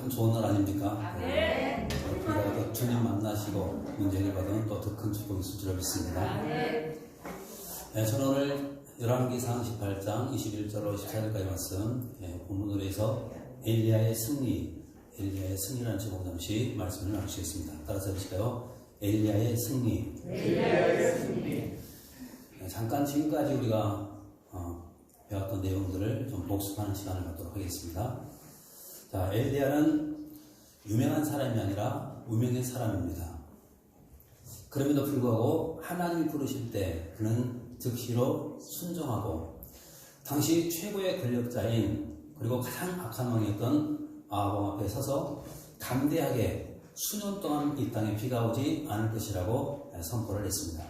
참 좋은 날 아닙니까? 네. 그러다가 주님 만나시고 문제 해결받으면 또 더 큰 축복이 있을 줄 믿습니다. 네. 저는 오늘 열왕기상 18장 21절로 24절까지 말씀 본문으로 해서 엘리야의 승리라는 제목 잠시 말씀을 나누시겠습니다. 따라서 해주실까요? 엘리야의 승리. 잠깐 지금까지 우리가 배웠던 내용들을 좀 복습하는 시간을 갖도록 하겠습니다. 자, 엘리야는 유명한 사람이 아니라 무명의 사람입니다. 그럼에도 불구하고 하나님이 부르실 때 그는 즉시로 순종하고 당시 최고의 권력자인 그리고 가장 악한 왕이었던 아합 앞에 서서 담대하게 수년 동안 이 땅에 비가 오지 않을 것이라고 선포를 했습니다.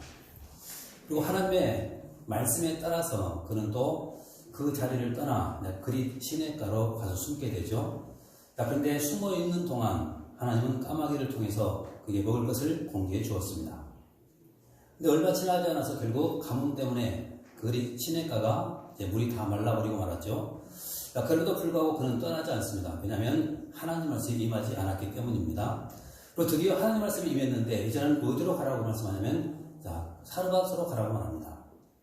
그리고 하나님의 말씀에 따라서 그는 또 그 자리를 떠나 그릿 시냇가로 가서 숨게 되죠. 그런데 숨어 있는 동안 하나님은 까마귀를 통해서 그에게 먹을 것을 공개해 주었습니다. 근데 얼마 지나지 않아서 결국 가뭄 때문에 그릿 시냇가가 물이 다 말라버리고 말았죠. 그래도 불구하고 그는 떠나지 않습니다. 왜냐하면 하나님 말씀이 임하지 않았기 때문입니다. 그리고 드디어 하나님 말씀이 임했는데 이제는 어디로 가라고 말씀하냐면 사르밧으로 가라고 말합니다.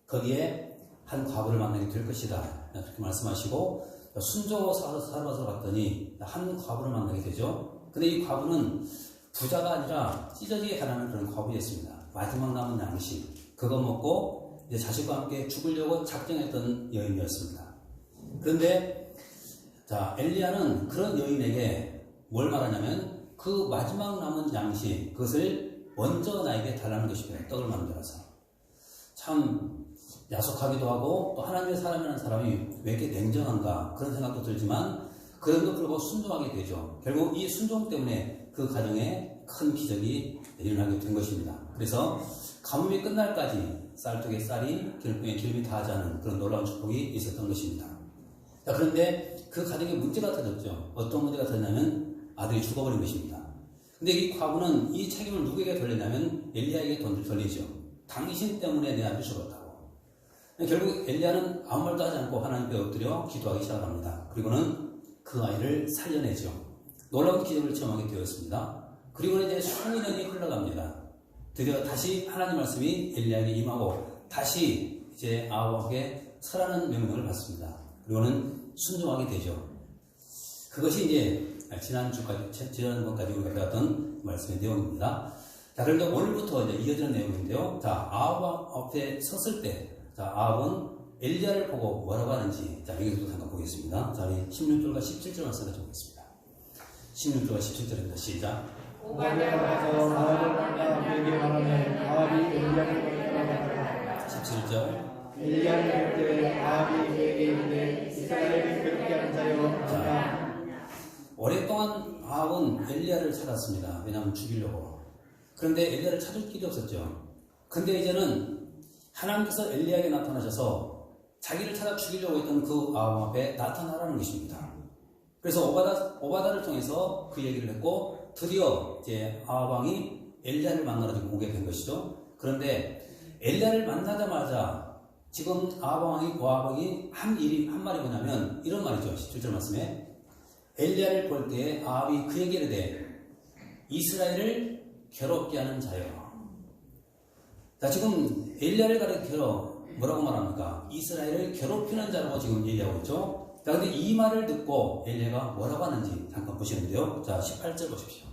거기에 한 과부를 만나게 될 것이다. 그렇게 말씀하시고 순종하고 사르밧으로 갔더니 한 과부를 만나게 되죠. 근데 이 과부는 부자가 아니라 찢어지게 가라는 그런 과부였습니다. 마지막 남은 양식 그거 먹고 이제 자식과 함께 죽으려고 작정했던 여인이었습니다. 그런데 엘리야는 그런 여인에게 뭘 말하냐면 그 마지막 남은 양식 그것을 먼저 나에게 달라는 것입니다. 떡을 만들어서. 참 야속하기도 하고 또 하나님의 사람이라는 사람이 왜 이렇게 냉정한가 그런 생각도 들지만 그럼에도 불구하고 순종하게 되죠. 결국 이 순종 때문에 그 가정에 큰 기적이 일어나게 된 것입니다. 그래서 가뭄이 끝날까지 쌀떡에 쌀이 기름병에 기름이 다하지 않은 그런 놀라운 축복이 있었던 것입니다. 그런데 그 가정에 문제가 터졌죠. 어떤 문제가 터졌냐면 아들이 죽어버린 것입니다. 근데 이 과부는 이 책임을 누구에게 돌리냐면 엘리야에게 돌리죠. 당신 때문에 내 아들이 죽었다고. 결국 엘리야는 아무 말도 하지 않고 하나님께 엎드려 기도하기 시작합니다. 그리고는 그 아이를 살려내죠. 놀라운 기적을 체험하게 되었습니다. 그리고는 이제 수년이 흘러갑니다. 드디어 다시 하나님 말씀이 엘리야에게 임하고 다시 이제 아합에게 설하는 명령을 받습니다. 그리고는 순종하게 되죠. 그것이 이제 지난번까지 우리가 배웠던 말씀의 내용입니다. 그런데 오늘부터 이제 이어지는 내용인데요. 아합 앞에 섰을 때 아합은 엘리야를 보고 뭐라고 하는지 여기서도 잠깐 보겠습니다. 우리 16절과 17절 말씀을 좀 보겠습니다. 16절과 17절입니다. 시작. 오바댜가 와서 아합을 만나 그에게 말하매 아합이 엘리야를 따라가더라. 17절. 엘리야를 볼 때 아합이 그에게 이르되 이스라엘을 괴롭게 하는 자여. 오랫동안 아합은 엘리야를 찾았습니다. 왜냐하면 죽이려고. 그런데 엘리야를 찾을 길이 없었죠. 근데 이제는 하나님께서 엘리야에게 나타나셔서 자기를 찾아 죽이려고 했던 그 아합 앞에 나타나라는 것입니다. 그래서 오바다를 통해서 그 얘기를 했고 드디어 이제 아합 왕이 엘리야를 만나러 지금 오게 된 것이죠. 그런데 엘리야를 만나자마자 지금 아합 왕이 한 말이 뭐냐면 이런 말이죠. 17절 말씀에 엘리야를 볼 때 아합이 그 얘기를 해 이스라엘을 괴롭게 하는 자여. 지금 엘리야를 가리켜 뭐라고 말합니까? 이스라엘을 괴롭히는 자라고 지금 얘기하고 있죠. 근데 이 말을 듣고 엘리야가 뭐라고 하는지 잠깐 보시는데요. 18절 보십시오.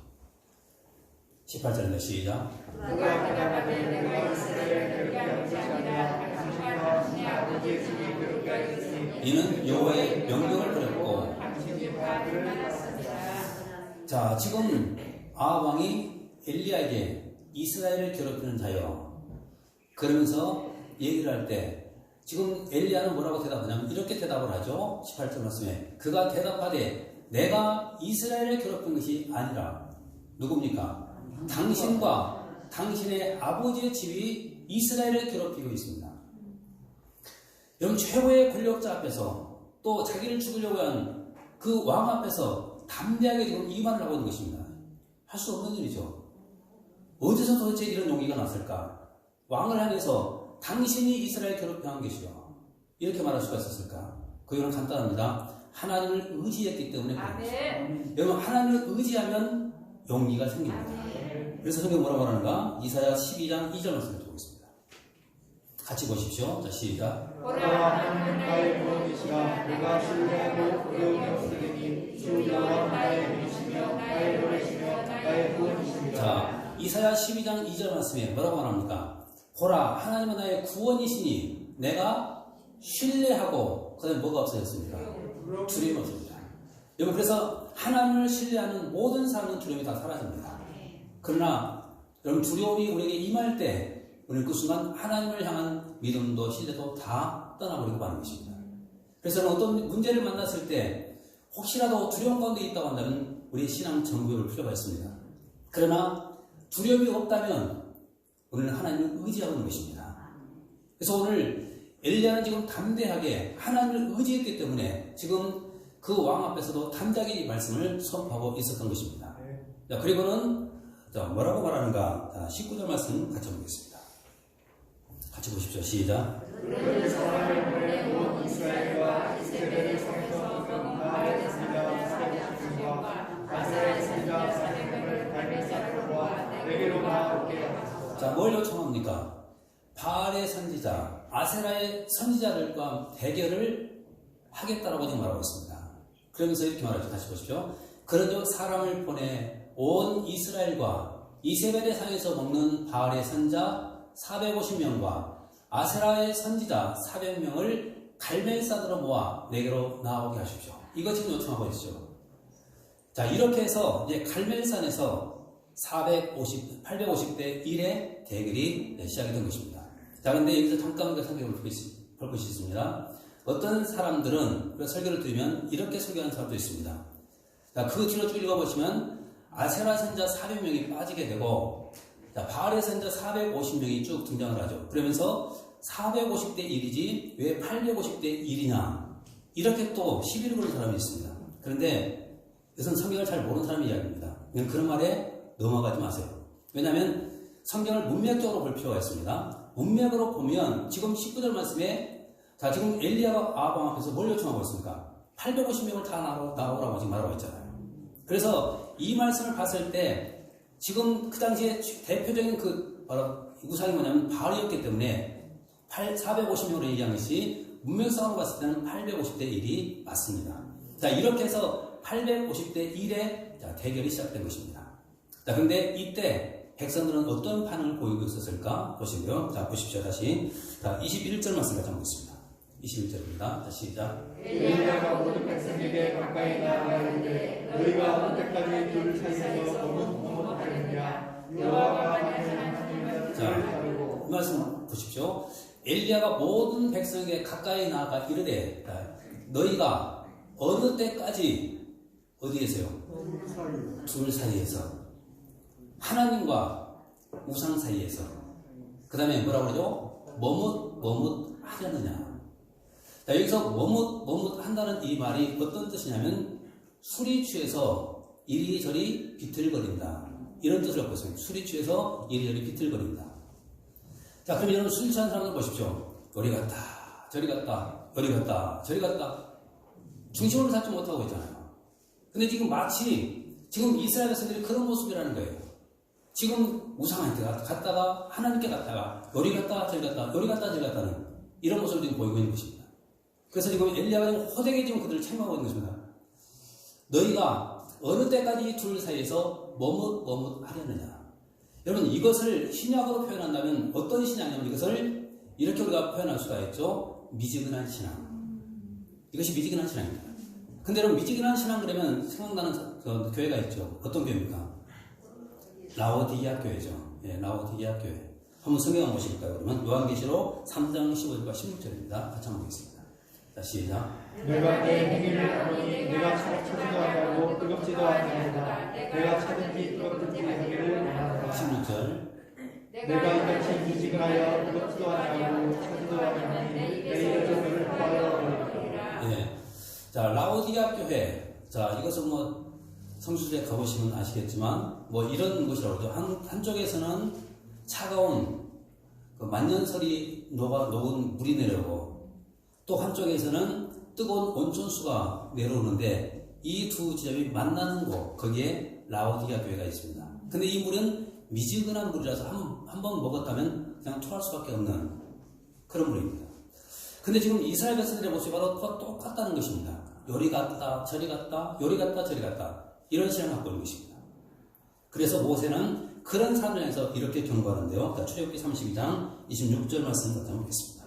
18절입니다. 시작. 누가 대답하되 내가 이스라엘을 괴롭게 하지 아니라 당신과 당신의 아버지의 집이 괴롭게 하였으니 이는 여호와의 명령을 버렸고. 당신이 바알을 만났습니다. 지금 아합 왕이 엘리야에게 이스라엘을 괴롭히는 자여 그러면서 얘기를 할 때 지금 엘리야는 뭐라고 대답하냐면 이렇게 대답을 하죠. 18절 말씀에 그가 대답하되 내가 이스라엘을 괴롭힌 것이 아니라 누굽니까? 당신과 당신의 아버지의 집이 이스라엘을 괴롭히고 있습니다. 여러분 최고의 권력자 앞에서 또 자기를 죽이려고 한 그 왕 앞에서 담대하게 지금 이 말을 하고 있는 것입니다. 할 수 없는 일이죠. 어디서 도대체 이런 용기가 났을까? 왕을 향해서 당신이 이스라엘 괴롭혀 한 것이요. 이렇게 말할 수가 있었을까? 그 이유는 간단합니다. 하나님을 의지했기 때문에 그런 것입니다. 아멘. 여러분, 하나님을 의지하면 용기가 생깁니다. 그래서 성경 뭐라고 하는가? 이사야 12장 2절 말씀을 보겠습니다. 같이 보십시오. 자, 시작. 보라 하나님은 나의 구원이시라. 내가 신뢰하고 어려움이 없으리니 주 여호와 나의 힘이시며 나의 노래시며 나의 구원이시니라. 자, 이사야 12장 2절 말씀에 뭐라고 말합니까? 보라, 하나님은 나의 구원이시니 내가 신뢰하고, 그 다음에 뭐가 없어졌습니까? 두려움이 없습니다. 여러분, 그래서 하나님을 신뢰하는 모든 사람은 두려움이 다 사라집니다. 그러나 여러분, 두려움이 우리에게 임할 때 우리는 그 순간 하나님을 향한 믿음도 신뢰도 다 떠나버리고 마는 것입니다. 그래서 어떤 문제를 만났을 때 혹시라도 두려움 가운데 있다고 한다면 우리의 신앙 정교를 필요가 있습니다. 그러나 두려움이 없다면 우리는 하나님을 의지하고 있는 것입니다. 그래서 오늘 엘리야는 지금 담대하게 하나님을 의지했기 때문에 지금 그 왕 앞에서도 담대하게 이 말씀을 선포하고 있었던 것입니다. 자, 그리고는 뭐라고 말하는가? 자, 19절 말씀 같이 보겠습니다. 같이 보십시오. 시작. 그 사람을 보내고 이스라엘과 이세벨을 성에서 먹은 바알의 선지자 450명과 아세라의 선지자 400명을 갈멜산으로 모아 내게로 나아오게 하소서. 자, 뭘 요청합니까? 바알의 선지자, 아세라의 선지자들과 대결을 하겠다라고 지금 말하고 있습니다. 그러면서 이렇게 말하죠. 다시 보십시오. 그러죠. 사람을 보내 온 이스라엘과 이세벨의 상에서 먹는 바알의 선지자 450명과 아세라의 선지자 400명을 갈멜산으로 모아 내게로 나오게 하십시오. 이거 지금 요청하고 있죠. 자, 이렇게 해서 이제 갈멜산에서 850대 1의 대결이 시작이 된 것입니다. 자, 근데 여기서 잠깐 우리가 생각해 볼 것이 있습니다. 어떤 사람들은 설교를 들으면 이렇게 설교하는 사람도 있습니다. 자, 그 뒤로 쭉 읽어보시면 아세라 선지자 400명이 빠지게 되고, 자, 바알의 선지자 450명이 쭉 등장을 하죠. 그러면서 450대 1이지 왜 850대 1이냐, 이렇게 또 시비를 거는 사람이 있습니다. 그런데 이것은 성경을 잘 모르는 사람의 이야기입니다. 그런 말에 넘어가지 마세요. 왜냐하면 성경을 문맥적으로 볼 필요가 있습니다. 문맥으로 보면 지금 19절 말씀에, 자, 지금 엘리야가 아합 앞에서 뭘 요청하고 있습니까? 850명을 다 나오라고 지금 말하고 있잖아요. 그래서 이 말씀을 봤을 때 지금 그 당시에 대표적인 바로 우상이 뭐냐면 바알이었기 때문에 450명으로 얘기한 것이 문맥상으로 봤을 때는 850대 1이 맞습니다. 자, 이렇게 해서 850대 1의 대결이 시작된 것입니다. 자, 그런데 이때 백성들은 어떤 반응을 보이고 있었을까 보시고요. 자, 보십시오. 다시. 자, 21절 말씀 같이 보겠습니다. 21절입니다. 자, 시작. 엘리야가 모든 백성에게 가까이 나아가는데 너희가 언제까지 둘 사이에서 머뭇머뭇하느냐. 여호와가 하나님을 자, 이 말씀 보십시오. 엘리야가 모든 백성에게 가까이 나아가 이르되, 너희가 어느 때까지 어디에서요? 둘 사이에서, 하나님과 우상 사이에서, 그 다음에 뭐라고 그러죠? 머뭇하려느냐. 자, 여기서 머뭇한다는 이 말이 어떤 뜻이냐면 술이 취해서 이리저리 비틀거린다, 이런 뜻을 갖고 있습니다. 술이 취해서 이리저리 비틀거린다. 자, 그럼 여러분 술 취한 사람들 보십시오. 요리 갔다 저리 갔다, 요리 갔다 저리 갔다, 중심을 잡지 못하고 있잖아요. 근데 지금 마치 지금 이스라엘 백성들이 그런 모습이라는 거예요. 지금 우상한테 갔다가 하나님께 갔다가 요리 갔다 저리 갔다, 요리 갔다 저리 갔다는 이런 모습을 지금 보이고 있는 것입니다. 그래서 지금 엘리야가 호되게 지금 그들을 책망하고 있는 것입니다. 너희가 어느 때까지 둘 사이에서 머뭇하려느냐. 여러분, 이것을 신약으로 표현한다면 어떤 신앙이냐면 이것을 이렇게 우리가 표현할 수가 있죠. 미지근한 신앙. 이것이 미지근한 신앙입니다. 근데 여러분, 미지근한 신앙 그러면 생각나는 교회가 있죠. 어떤 교회입니까? 라오디게아 교회죠. 예, 라오디게아 교회. 한번 성경 한번 보실까요? 그러면 요한계시록 3장 15절과 16절입니다. 같이 한번 보겠습니다. 자, 시작. 내가 내 행위를 아니 내가 찾지도 아니하고 뜨겁지도 아니하다. 내가 찾은지 뜨겁든지 하기를 원하노라. 16절. 내가 이같이 미지근하여 뜨겁지도 아니하고 찾지도 아니하니 내 여정을 하여 버리리라. 예. 자, 라오디게아 교회. 자, 이것은 성수들에 가보시면 아시겠지만 이런 곳이라고 그러죠. 한쪽에서는 차가운 만년설이 녹은 물이 내려오고, 또 한쪽에서는 뜨거운 온천수가 내려오는데 이 두 지점이 만나는 곳, 거기에 라오디게아 교회가 있습니다. 근데 이 물은 미지근한 물이라서 한 번 먹었다면 그냥 토할 수밖에 없는 그런 물입니다. 근데 지금 이스라엘 백성들의 모습이 바로 똑같다는 것입니다. 요리 갔다 저리 갔다 요리 갔다 저리 갔다 이런 신앙을 갖고 있는 것입니다. 그래서 모세는 그런 사람을 향해서 이렇게 경고하는데요. 출애굽기 32장 26절 말씀 같이 보겠습니다.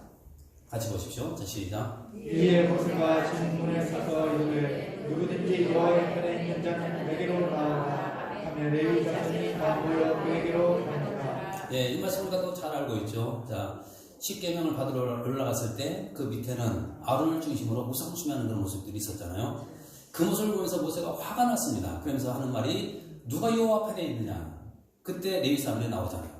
같이 보십시오. 자, 시작. 이에 모세가 진문에 서서 이르되 누구든지 여호와의 편에 있는 자는 내게로 나오라 하며 레위 자손이 다 모여 그에게로 가니라. 예, 이 말씀을 갖고 잘 알고 있죠. 자, 십계명을 받으러 올라갔을 때 그 밑에는 아론을 중심으로 무상수매하는 그런 모습들이 있었잖아요. 그 모습을 보면서 모세가 화가 났습니다. 그러면서 하는 말이 누가 여호와 편에 있느냐. 그때 레위 사람들이 나오잖아요.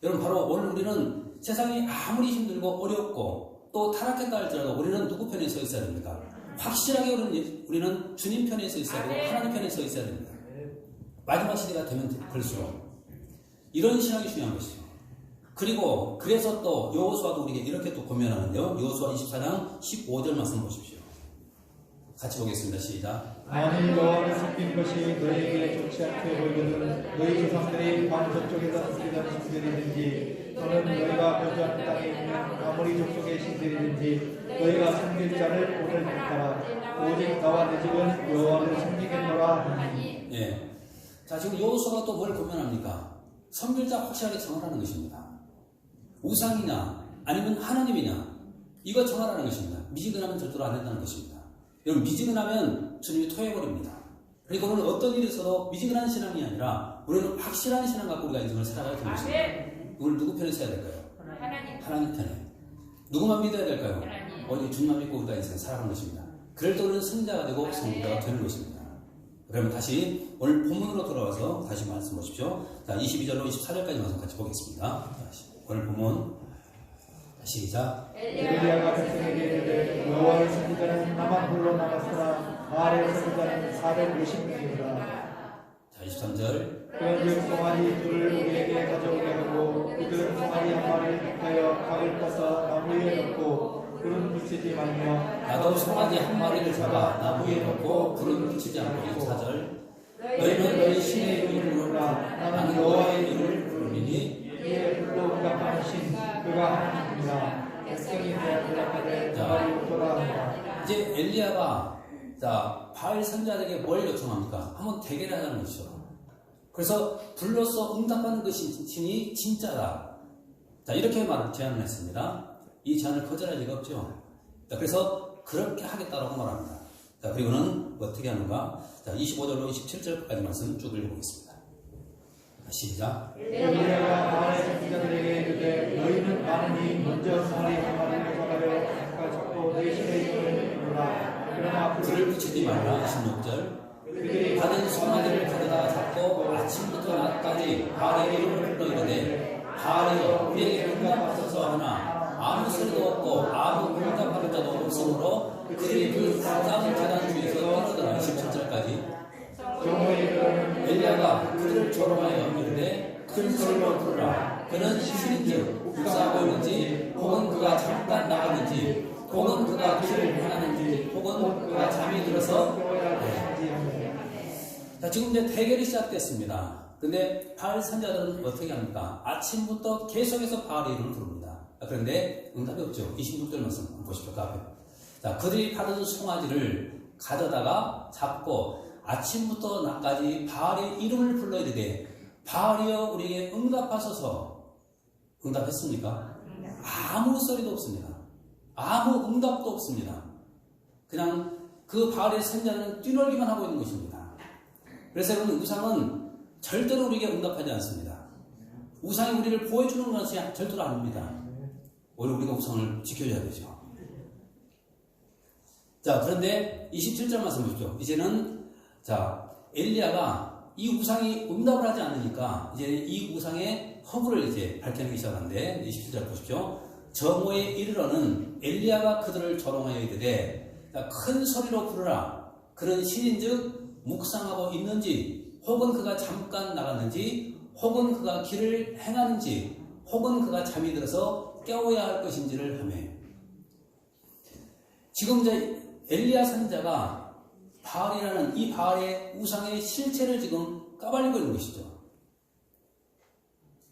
여러분, 바로 오늘 우리는 세상이 아무리 힘들고 어렵고 또 타락했다 할지라도 우리는 누구 편에 서 있어야 됩니까? 확실하게 우리는 주님 편에 서 있어야 되고 하나님 편에 서 있어야 됩니다. 마지막 시대가 되면 될수록 이런 신앙이 중요한 것이죠. 그리고 그래서 또 여호수아도 우리에게 이렇게 또 고면하는데요. 여호수아 24장 15절 말씀 보십시오. 같이 보겠습니다. 시작. 만일 여호와를 섬긴 것이 너희에게 좋지 않게 보이거든 너희 조상들이 광 저쪽에서 섬기던 신들이든지 또는 너희가 거주하는 땅에 있는 아모리 족속의 신들이든지 너희가 섬길 자를 오늘 택하라. 오직 나와 내 집은 여호와를 섬기겠노라 하니. 예. 자, 지금 여호수아가 또 뭘 고면합니까? 섬길 자 확실하게 정하라는 것입니다. 우상이냐 아니면 하나님이냐 이거 정하라는 것입니다. 미지근하면 절대로 안 된다는 것입니다. 여러분, 미지근하면 주님이 토해버립니다. 그리고 오늘 어떤 일이 있어도 미지근한 신앙이 아니라 우리는 확실한 신앙 갖고 우리가 인생을 살아가야 되는 것입니다. 오늘 누구 편에 서야 될까요? 하나님 편에. 누구만 믿어야 될까요? 오직 주님만 믿고 우리가 인생을 살아가는 것입니다. 그럴 때 우리는 승자가 되고 성부자가 되는 것입니다. 그러면 다시 오늘 본문으로 돌아와서 다시 말씀 보십시오. 자, 22절로 24절까지 말씀 같이 보겠습니다. 오늘 본문 시작. 엘리야가 백성에게 이르되 여호와의 선지자는 나만 홀로 남았으나 바알의 선지자는 450명이라. 자, 23절. 그런즉 송아지 둘을 우리에게 가져오게 하고 그들은 송아지 한 마리를 택하여 각을 떠서 나무 위에 넣고 불은 붙이지 말며 나도 송아지 한 마리를 잡아 나무 위에 놓고 불은 붙이지 않고. 24절. 너희는 너희 신의 이름을 부르라. 나는 여호와의 이름을 부르리니. 이에 불로 응답하는 신 그가 하나님이라. 백성이 대답하되 나를 웃도라 하니라. 이제 엘리야가 자, 바알 선지자에게 뭘 요청합니까? 한번 대결을 하자는 것이죠. 그래서 불로서 응답하는 것이 신이 진짜다. 자, 이렇게 제안을 했습니다. 이 제안을 거절할 리가 없죠. 자, 그래서 그렇게 하겠다라고 말합니다. 자, 그리고는 어떻게 하는가? 자, 25절로 27절까지 말씀 쭉 읽어보겠습니다. 시작. 엘리야가 바알의 선지자들에게 이르되 너희는 많으니 먼저 송아지 한 마리를 잡아려 각각 잡고 내 신의 이름을 부르라. 그러나 불을 붙이지 말라. 26절. 받은 송아지를 가져다 잡고 아침부터 낮까지 바알의 이름을 불러 이르되 바알이여 우리에게 응답하소서 하나 아무 소리도 없고 아무 응답하는 자도 없으므로 그들이 그 싸운 제단 주에서 떨어져라. 27절까지. 엘리야가 그들을 조롱하여 이르되 큰 소리로 부르라. 그는 신인즉 묵사하고 있는지 혹은 그가 잠깐 나갔는지 혹은 그가 길을 행하는지 혹은 그가 잠이 들어서. 자, 지금 이제 대결이 시작됐습니다. 근데 바알 선지자들은 어떻게 합니까? 아침부터 계속해서 바알의 이름을 부릅니다. 그런데 응답이 없죠. 26절 말씀 보십시오. 그 앞에. 자, 그들이 받은 송아지를 가져다가 잡고 아침부터 낮까지 바알의 이름을 불러 이르되 바알이여 우리에게 응답하소서. 응답했습니까? 아무 소리도 없습니다. 아무 응답도 없습니다. 그냥 그 바알의 선지자는 뛰놀기만 하고 있는 것입니다. 그래서 여러분, 우상은 절대로 우리에게 응답하지 않습니다. 우상이 우리를 보여주는 것이 절대로 아닙니다. 오히려 우리가 우상을 지켜줘야 되죠. 자, 그런데 27절 말씀 보십시오. 이제는 자, 엘리야가 이 우상이 응답을 하지 않으니까 이제 이 우상의 허물을 이제 밝혀내기 시작하는데 27절 보십시오. 정오에 이르러는 엘리야가 그들을 조롱하여 이르되 큰 소리로 부르라. 그는 신인즉 묵상하고 있는지 혹은 그가 잠깐 나갔는지 혹은 그가 길을 행하는지 혹은 그가 잠이 들어서 깨워야 할 것인지를 하며. 지금 이제 엘리야 선지자가 바알이라는 이 바알의 우상의 실체를 지금 까발리고 있는 것이죠.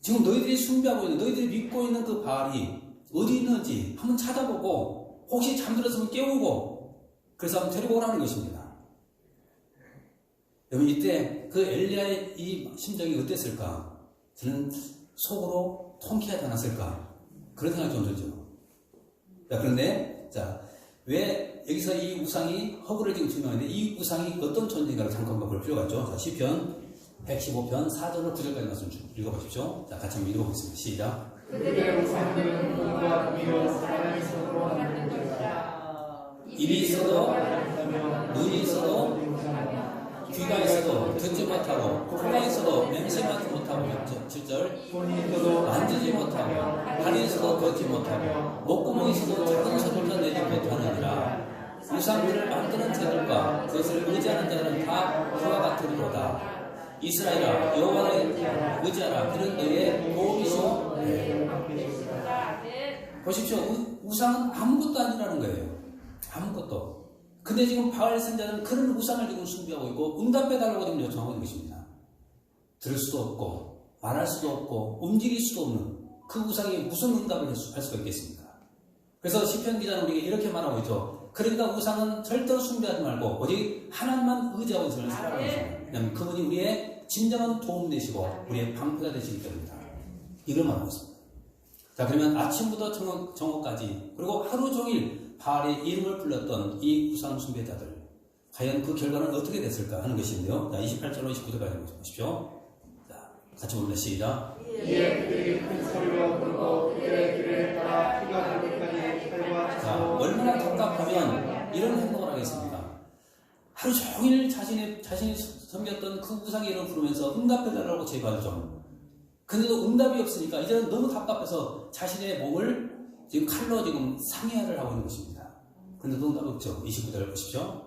지금 너희들이 숭배하고 있는, 너희들이 믿고 있는 그 바알이 어디 있는지 한번 찾아보고 혹시 잠들었으면 깨우고 그래서 한번 데리고 오라는 것입니다. 여러분 이때 그 엘리야의 이 심정이 어땠을까? 저는 속으로 통쾌하지 않았을까? 그런 생각이 좀 들죠. 자, 그런데 왜 여기서 이 우상이 허구를 지금 증명하는데 이 우상이 어떤 존재인가를 잠깐만 볼 필요가 있죠. 자, 시편 115편 4절로 9절까지 말씀 읽어보십시오. 자, 같이 한번 읽어보겠습니다. 시작. 그들의 우상들은 돈과 금이요 사람의 손으로 만든 것이라. 입이 있어도 눈이 있어도 귀가 있어도 듣지 못하고 코가 있어도 냄새 맡지 못하고 7절 손이 있어도 만지지 못하고 발이 있어도 걷지 못하고 목구멍이 있어도 작은 소리도 내지 못하느니라. 우상들을 만드는 자들과 그것을 의지하는 자들은 다 그와 같으리로다. 이스라엘아 여호와를 의지하라. 그는 너의 도움이시오. 보십시오. 우상은 아무것도 아니라는 거예요. 아무것도. 근데 지금 바알 선자들은 그런 우상을 지금 숭배하고 있고 응답해달라고 지금 요청하고 있는 것입니다. 들을 수도 없고 말할 수도 없고 움직일 수도 없는 그 우상이 무슨 응답을 할 수가 있겠습니까? 그래서 시편 기자는 우리에게 이렇게 말하고 있죠. 그러니까 우상은 절대로 숭배하지 말고 오직 하나님만 의지하고 인생을 살아가는 것입니다. 왜냐하면 그분이 우리의 진정한 도움 되시고 우리의 방패가 되시기 때문이다. 이걸 말하고 있습니다. 자, 그러면 아침부터 정오까지 그리고 하루 종일 바알의 이름을 불렀던 이 우상 숭배자들 과연 그 결과는 어떻게 됐을까 하는 것인데요. 자, 28절로 29절까지 보십시오. 자, 같이 봅니다. 시작. 이에 그들이 큰 소리로 부르고 그들의 길을 따라 피가 흐를 때까지 칼과 자, 차로 얼마나 답답하면 이런 행동을 하겠습니까? 하루 종일 자신이 섬겼던 그 우상의 이름을 부르면서 응답해달라고 제발좀. 근데도 응답이 없으니까 이제는 너무 답답해서 자신의 몸을 지금 칼로 지금 상해를 하고 있는 것입니다. 그런데도 응답이 없죠. 29절 보십시오.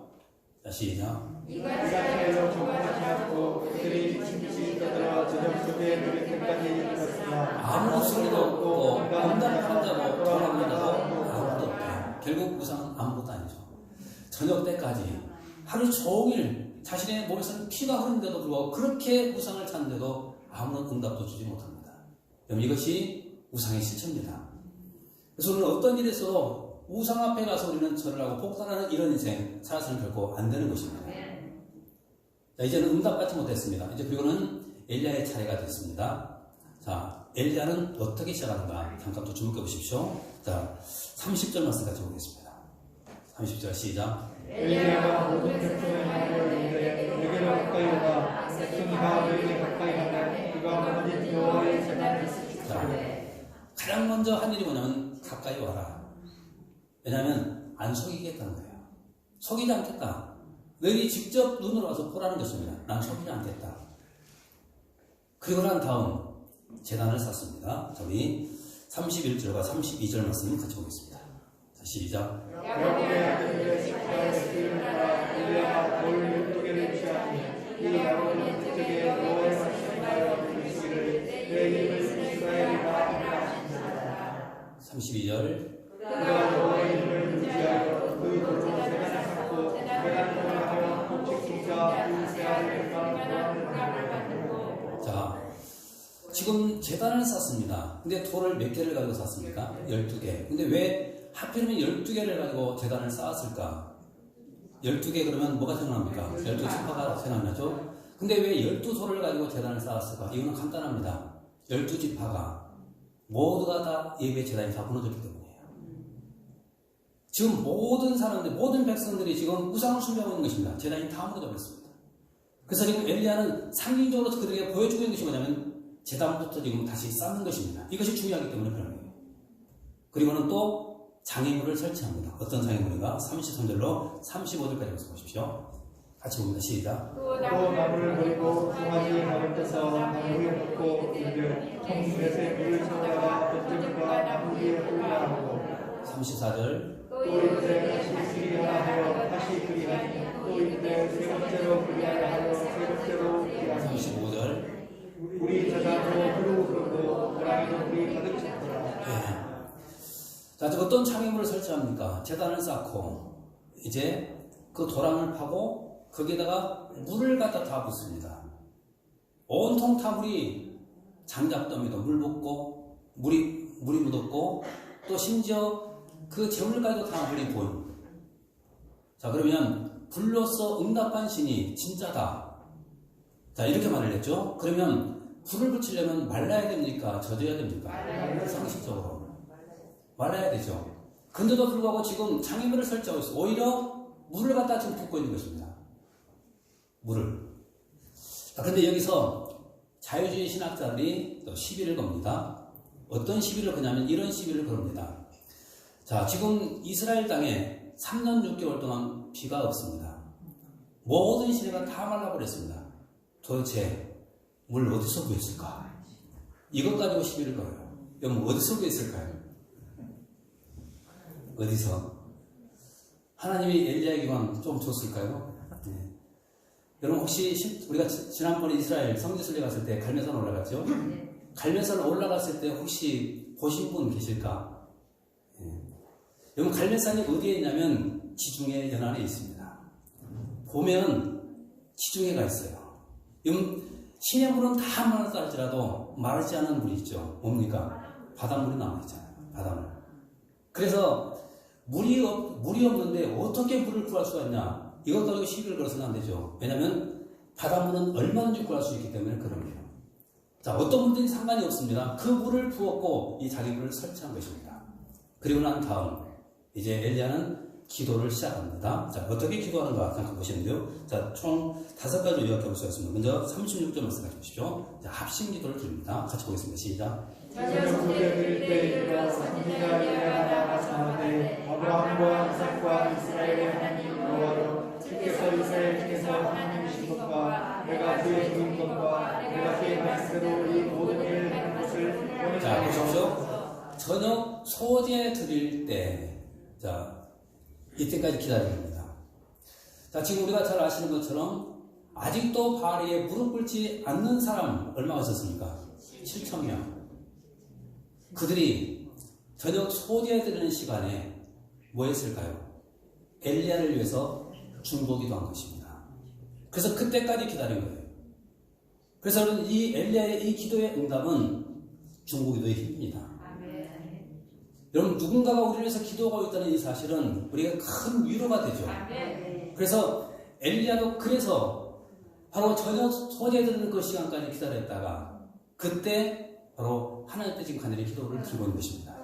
자, 시작. 이스라엘로 정복하지 않고 그들이 미친듯이 떠들어 저녁 속에 누릴 때까지 이르렀으나 아무 소리도 없고 응답하는 자고 돌아오는 자고 아무도 없다. 결국 우상은 아무것도 아니죠. 저녁 때까지 하루 종일 자신의 몸에서는 피가 흐르는데도 불구하고 그렇게 우상을 찾는데도 아무런 응답도 주지 못합니다. 여러분 이것이 우상의 실체입니다. 그래서 우리는 어떤 일에서도 우상 앞에 가서 우리는 절을 하고 폭탄하는 이런 인생 살아서는 결코 안 되는 것입니다. 자, 이제는 응답받지 못했습니다. 이제 그리고는 엘리야의 차례가 됐습니다. 자, 엘리야는 어떻게 시작하는가 잠깐 또 주목해 보십시오. 자, 30절 말씀 같이 보겠습니다. 30절 시작. 엘리야가 모든 백성을 향하여 이르되 내게로 가까이 오라. 백성이가 너에게 가까이 가면 그가 하나님 여호와의 재단을 자, 가장 먼저 한 일이 뭐냐면 가까이 와라. 왜냐하면 안 속이겠다는 거예요. 속이지 않겠다. 너희들이 직접 눈으로 와서 보라는 것입니다. 난 속이지 않겠다. 그리고 난 다음 제단을 쌓습니다. 자, 우리 31절과 32절 말씀 같이 보겠습니다. 자, 시작. 야곱의 아들들의 십자의 기름을 따라 엘리야가 돌 12개를 취하니 이 야곱은 그쪽에 여호와의 말씀을 하여 부르시기를 내 이름을 이스라엘이라 하리라 하시니라. 32절. 그가 여호와의 이름을 의지하여 그 돌로 제단을 쌓고 제단을 하며 곡식순자 그 새알을 만들고. 자, 지금 제단을 쌓습니다. 근데 돌을 몇 개를 가지고 쌓습니까? 12개. 근데 왜 하필이면 12개를 가지고 제단을 쌓았을까? 12개 그러면 뭐가 생각납니까? 12지파가 생각나죠? 근데 왜 12돌을 가지고 제단을 쌓았을까? 이유는 간단합니다. 12지파가 모두가 다 예배 제단이 다 무너졌기 때문이에요. 지금 모든 사람들, 모든 백성들이 지금 우상을 숭배하고 있는 것입니다. 제단이 다 무너져 버렸습니다. 그래서 지금 엘리야는 상징적으로 그들에게 보여주고 있는 것이 뭐냐면 제단부터 지금 다시 쌓는 것입니다. 이것이 중요하기 때문에 그런 거예요. 그리고는 또 장애물을 설치합니다. 어떤 장애물인가? 33절로 35절까지 보십시오. 같이 봅니다. 시작. 또 나무를 버리고 송아지 나무를 떼서 나무 위에 놓고 그들 통넷에 물을 채워다가 겉들과 나무 위에 올리라 하고 34절. 또 이때 다시 그리하라 하여 다시 그리하니 또 이때 세 번째로 그리하라 하여 세 번째로 그리하니 35절. 우리 제단으로 흐르고 고라니도 물이 가득 찼더라. 자, 어떤 장애물을 설치합니까? 제단을 쌓고 이제 그 도랑을 파고 거기에다가 물을 갖다 다 붓습니다. 온통 다 물이 장작더미도 물 붓고 물이 묻었고 또 심지어 그 재물까지도 다 물이 보입니다. 자, 그러면 불로서 응답한 신이 진짜다. 자, 이렇게 말을 했죠. 그러면 불을 붙이려면 말라야 됩니까? 젖어야 됩니까? 상식적으로 말라야 되죠. 근데도 불구하고 지금 장애물을 설치하고 있어요. 오히려 물을 갖다 지금 붓고 있는 것입니다. 물을. 자, 그런데 여기서 자유주의 신학자들이 또 시비를 겁니다. 어떤 시비를 거냐면 이런 시비를 겁니다. 자, 지금 이스라엘 땅에 3년 6개월 동안 비가 없습니다. 모든 시내가 다 말라버렸습니다. 도대체 물 어디서 구했을까? 이것 가지고 시비를 걸어요. 여러분 어디서 구했을까요? 어디서? 하나님이 엘리야에게만 좀 줬을까요? 네. 여러분 혹시 우리가 지난번에 이스라엘 성지순례 갔을 때 갈멜산 올라갔죠? 갈멜산 올라갔을 때 혹시 보신 분 계실까? 네. 여러분 갈멜산이 어디에 있냐면 지중해 연안에 있습니다. 보면 지중해가 있어요. 여러분 시내물은 다 마르다 할지라도 마르지 않은 물이 있죠. 뭡니까? 바닷물이 남아있잖아요. 바닷물. 그래서 물이 없는데 어떻게 물을 구할 수가 있냐? 이것 가지고 시비를 걸어서는 안 되죠. 왜냐하면 바닷물은 얼마든지 구할 수 있기 때문에 그런 거예요. 자, 어떤 분들이 상관이 없습니다. 그 물을 부었고 이 자기 물을 설치한 것입니다. 그리고 난 다음 이제 엘리야는 기도를 시작합니다. 자, 어떻게 기도하는가 잠깐 보시는데요. 자, 총 5가지로 요약해 볼 수가 있습니다. 먼저 36절 말씀 같이 보십시오. 자, 합심 기도를 드립니다. 같이 보겠습니다. 시작. 저녁 소재 드릴 때 이르러 선지자 엘리야가 나아가서 말하되 아브라함과 이삭과 이스라엘의 하나님 여호와여 주께서 이스라엘 중에서 하나님이신 것과 내가 그의 종인 것과 내가 그의 말씀대로 이 모든 일을 하는 것을 오늘 자, 보십시오. 저녁 소재 드릴 때, 자, 이때까지 기다립니다. 자, 지금 우리가 잘 아시는 것처럼 아직도 바알에 무릎 꿇지 않는 사람 얼마가 있었습니까? 7,000명. 그들이 저녁 소재 드리는 시간에 뭐 했을까요? 엘리야를 위해서 중보기도 한 것입니다. 그래서 그때까지 기다린 거예요. 그래서 이 엘리야의 이 기도의 응답은 중보기도의 힘입니다. 여러분 누군가가 우리를 위해서 기도하고 있다는 이 사실은 우리가 큰 위로가 되죠. 그래서 엘리야도 그래서 바로 저녁 소재 드리는 그 시간까지 기다렸다가 그때 바로 하나님 때 지금 간절히 기도를 드리고 있는 것입니다.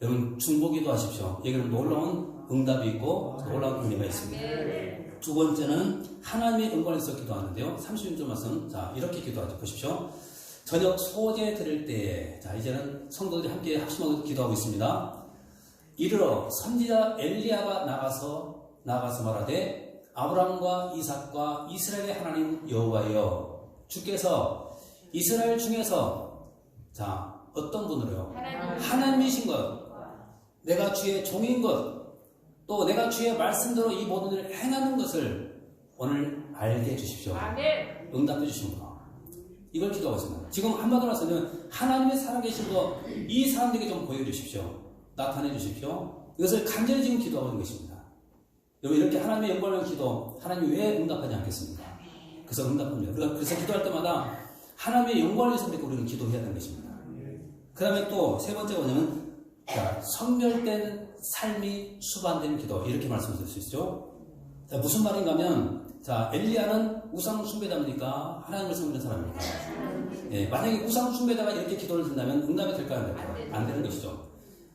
여러분 중보기도 하십시오. 여기는 놀라운 응답이 있고 놀라운 의미가 있습니다. 두 번째는 하나님의 영광을 위해서 기도하는데요. 36절 말씀, 자 이렇게 기도하죠. 보십시오. 저녁 소재 드릴 때에, 자 이제는 성도들이 함께 합심하고 기도하고 있습니다. 이르러 선지자 엘리야가 나가서 말하되 아브라함과 이삭과 이스라엘의 하나님 여호와여 주께서 이스라엘 중에서 자 어떤 분으로요? 하나님이신 것, 내가 주의 종인 것, 또 내가 주의 말씀대로 이 모든 일을 행하는 것을 오늘 알게 해주십시오. 응답해 주시는구나. 이걸 기도하고 있습니다. 지금 한마디로 말하면 하나님의 살아계신 것 이 사람들에게 좀 보여주십시오. 나타내 주십시오. 이것을 간절히 지금 기도하고 있는 것입니다. 여러분 이렇게 하나님의 영광을 위한 기도 하나님이 왜 응답하지 않겠습니까? 그래서 응답합니다. 우리가 그래서 기도할 때마다 하나님의 영광을 위해서 우리는 기도해야 되는 것입니다. 그 다음에 또 세 번째가 뭐냐면 자, 성별된 삶이 수반된 기도 이렇게 말씀드릴 수 있죠. 자, 무슨 말인가 하면 자 엘리야는 우상 숭배자입니까? 하나님을 섬기는 사람입니까? 예, 만약에 우상 숭배자가 이렇게 기도를 드린다면 응답이 될까요? 안 될까요? 안 되는 것이죠.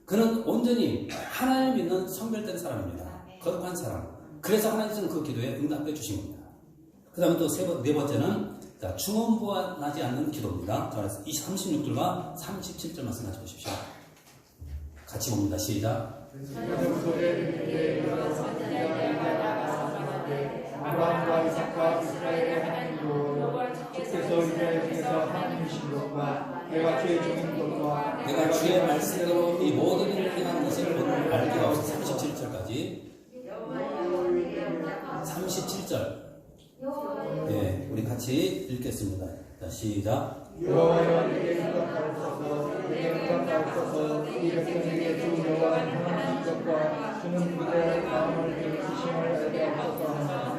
그는 온전히 하나님을 믿는 성별된 사람입니다. 거룩한 사람. 그래서 하나님께서는 그 기도에 응답해 주신 겁니다. 그 다음에 또 네 번째는 자, 중언부안하지 않는 기도입니다. 자, 36절과 37절 말씀 같이 보십시오. 같이 봅니다. 시작. 아브라함과 이삭과 이스라엘의 하나님 여호와 주께서 이스라엘 중에서 하나님이신 것과 내가 주의 종인 것과 내가 주의 말씀대로 이 모든 일을 행하는 것을 오늘 알게 하옵소서. 37절까지 37절 네, 우리 같이 읽겠습니다. 자, 시작. 여호와여 내게 응답하옵소서. 내게 응답하옵소서. 이 백성에게 주 여호와는 하나님 것과 주는 그들의 마음을 들으심을 알게 하옵소서.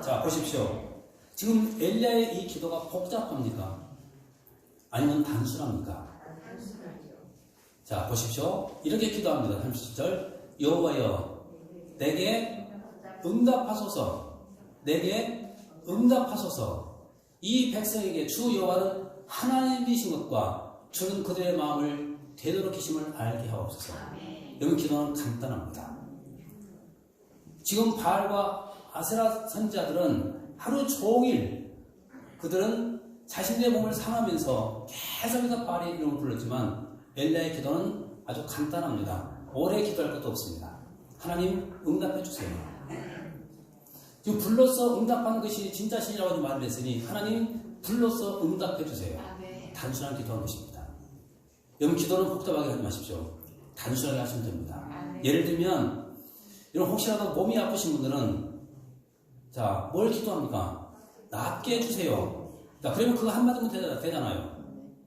자, 보십시오. 지금 엘리야의 이 기도가 복잡합니까? 아니면 단순합니까? 자, 보십시오. 이렇게 기도합니다. 37절. 여호와여, 내게 응답하소서. 내게 응답하소서. 이 백성에게 주 여호와는 하나님이신 것과 주는 그들의 마음을 되도록이심을 알게 하옵소서. 여러분, 기도는 간단합니다. 지금 바알과 아세라 선지자들은 하루 종일 그들은 자신의 몸을 상하면서 계속해서 바알의 이름을 불렀지만 엘리야의 기도는 아주 간단합니다. 오래 기도할 것도 없습니다. 하나님 응답해 주세요. 지금 불러서 응답하는 것이 진짜 신이라고 말을 했으니 하나님 불러서 응답해 주세요. 단순한 기도한 것입니다. 여러분, 기도는 복잡하게 하지 마십시오. 단순하게 하시면 됩니다. 예를 들면 여러분, 혹시라도 몸이 아프신 분들은 자, 뭘 기도합니까? 낫게 해주세요. 자, 그러면 그거 한마디면 되잖아요.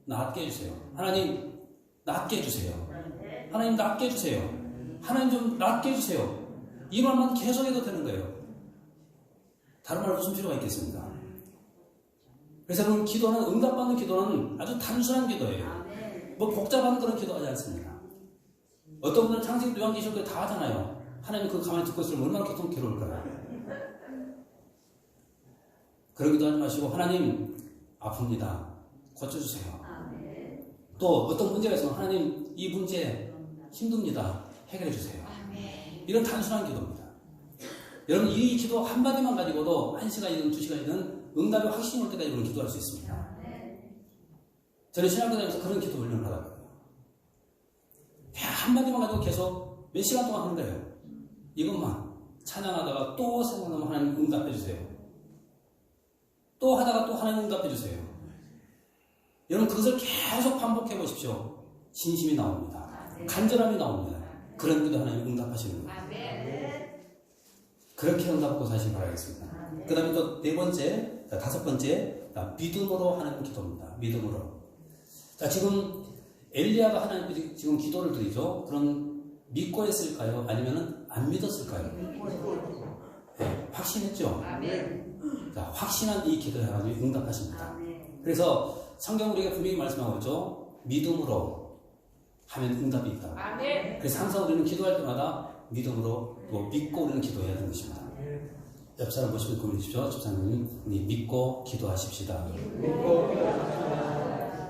낫게 해주세요. 하나님 낫게 해주세요. 하나님 낫게 해주세요. 하나님 좀 낫게 해주세요. 이 말만 계속해도 되는 거예요. 다른 말 무슨 필요가 있겠습니까? 그래서 여러분, 기도는, 응답받는 기도는 아주 단순한 기도예요. 뭐 복잡한 그런 기도하지 않습니다. 어떤 분들은 창세기 요한계시록 다 하잖아요. 하나님 그거 가만히 듣고 있으면 얼마나 괴로울까요? 그런 기도 하지 마시고 하나님 아픕니다. 고쳐주세요. 또 어떤 문제가 있으면 하나님 이 문제 힘듭니다. 해결해 주세요. 이런 단순한 기도입니다. 여러분, 이 기도 한마디만 가지고도 1시간이든 2시간이든 응답이 확신이 올 때까지 우리는 기도할 수 있습니다. 저는 신학교 다니면서 그런 기도 훈련을 하다가 한마디만 가지고 계속 몇 시간 동안 하는 거예요. 이것만 찬양하다가 또 생각나면 하나님 응답해 주세요. 또 하다가 또 하나님 응답해 주세요. 여러분, 그것을 계속 반복해 보십시오. 진심이 나옵니다. 간절함이 나옵니다. 그런 기도 하나님 응답하시는 거예요. 그렇게 응답하고 사시기 바라겠습니다. 그 다음에 또 네 번째, 다섯 번째, 믿음으로 하는 기도입니다. 믿음으로. 자, 지금 엘리야가 하나님께 지금 기도를 드리죠. 그럼 믿고 했을까요? 아니면 안 믿었을까요? 네, 확신했죠. 자, 확신한 이 기도에 하나님이 응답하십니다. 그래서 성경 우리가 분명히 말씀하고 있죠. 믿음으로 하면 응답이 있다. 그래서 항상 우리는 기도할 때마다 믿음으로 또 믿고 우리는 기도해야 되는 것입니다. 옆 사람 보시면 고민해 주십시오. 집사님, 믿고 기도하십시다.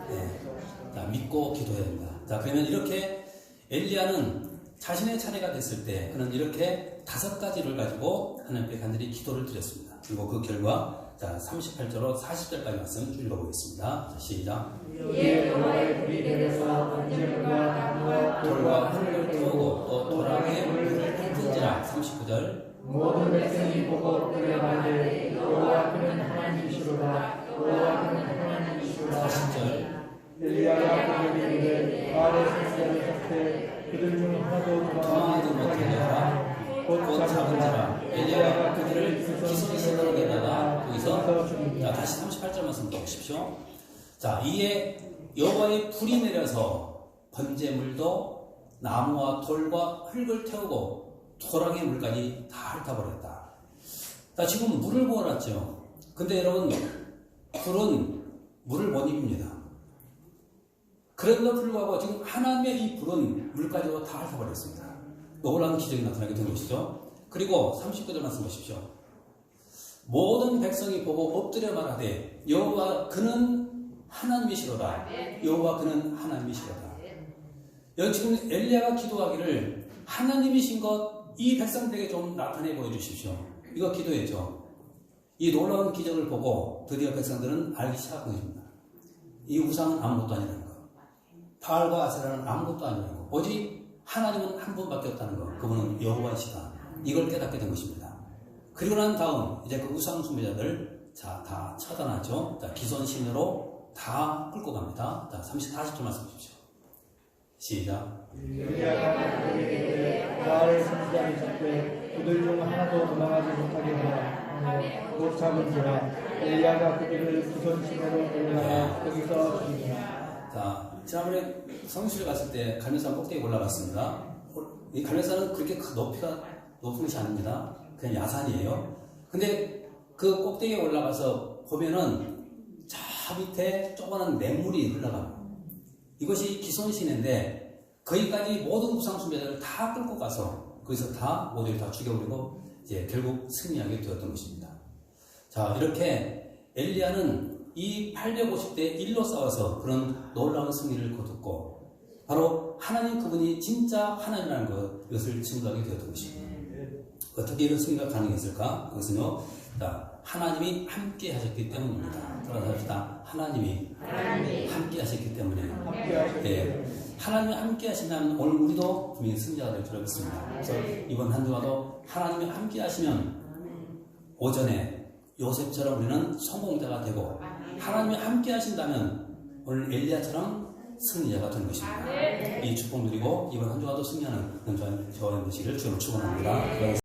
네. 자, 믿고 기도해야 됩니다. 자, 그러면 이렇게 엘리야는 자신의 차례가 됐을 때 그는 이렇게 5가지를 가지고 하나님께 간절히 기도를 드렸습니다. 그리고 그 결과 자, 38절로 40절까지 말씀 읽어보겠습니다. 자, 시작. 여호와의 불이 내려서 번제물과 나무와 돌과 흙을 태우고 또 도랑에 물을 흩은지라. 39절. 모든 백성이 보고 그래 말하되 여호와 그는 하나님이시로다. 여호와 그는 하나님이시로다. 40절. 엘리야가 그들에게 이르되 바알의 선지자를 잡되 그들 중 하나도 도망하지 못하게 하라. 곧 잡은지라. 엘리야가 그들을 기손시도록에다가 거기서 자, 다시 38절 말씀 보십시오. 자, 이에 여호와의 불이 내려서 번제물도 나무와 돌과 흙을 태우고 도랑의 물까지 다 핥아버렸다. 자, 지금 물을 부어놨죠. 근데 여러분, 불은 물을 못 입힙니다. 그런데도 불구하고 지금 하나님의 이 불은 물까지도 다 핥아버렸습니다. 놀라운 기적이 나타나게 된 것이죠. 그리고 39절 말씀 보십시오. 모든 백성이 보고 엎드려 말하되 여호와 그는 하나님이시로다. 여호와 그는 하나님이시로다. 여기 지금 엘리야가 기도하기를 하나님이신 것 이 백성들에게 좀 나타내 보여주십시오. 이거 기도했죠. 이 놀라운 기적을 보고 드디어 백성들은 알기 시작한 것입니다. 이 우상은 아무것도 아니라는 것, 바알과 아세라는 아무것도 아니라는 것, 오직 하나님은 한 분밖에 없다는 것, 그분은 여호와이시다. 이걸 깨닫게 된 것입니다. 그리고 난 다음 이제 그 우상 숭배자들 자, 다 처단하죠. 자, 기손신으로 다 끌고 갑니다. 자, 40절 말씀 주십시오. 시작. 엘리야가 그들에게 바알의 선지자를 잡되 그들 중 하나도 도망하지 못하게 하라. 곧 잡은지라. 엘리야가 그들을 기손신으로 끌려가 거기서 죽이니라. 자, 지난번에 성수를 갔을 때 갈매산 꼭대기에 올라갔습니다. 이 갈매산은 그렇게 높이가 높은 것이 아닙니다. 그냥 야산이에요. 근데 그 꼭대기에 올라가서 보면은 저 밑에 조그마한 냇물이 흘러갑니다. 이것이 기손시내인데 거기까지 모든 무상숭배자를 다 끌고 가서 거기서 다 모두를 다 죽여버리고 이제 결국 승리하게 되었던 것입니다. 자, 이렇게 엘리야는 이 850대 1로 싸워서 그런 놀라운 승리를 거뒀고 바로 하나님 그분이 진짜 하나님이라는 것을 증거하게 되었던 것입니다. 어떻게 이런 승리가 가능했을까? 그것은요, 자, 하나님이 함께 하셨기 때문입니다. 따라서 합시다. 하나님이 함께 하셨기 때문에. 네, 하나님이 함께 하시면 오늘 우리도 분명히 승리가 될 줄 믿습니다. 그래서 이번 한 주간도 하나님이 함께 하시면 오전에 요셉처럼 우리는 성공자가 되고 하나님이 함께 하신다면 오늘 엘리야처럼 승리자가 되는 것입니다. 이 축복 드리고 이번 한 주간도 승리하는 저와 되시기를 주로 축원합니다.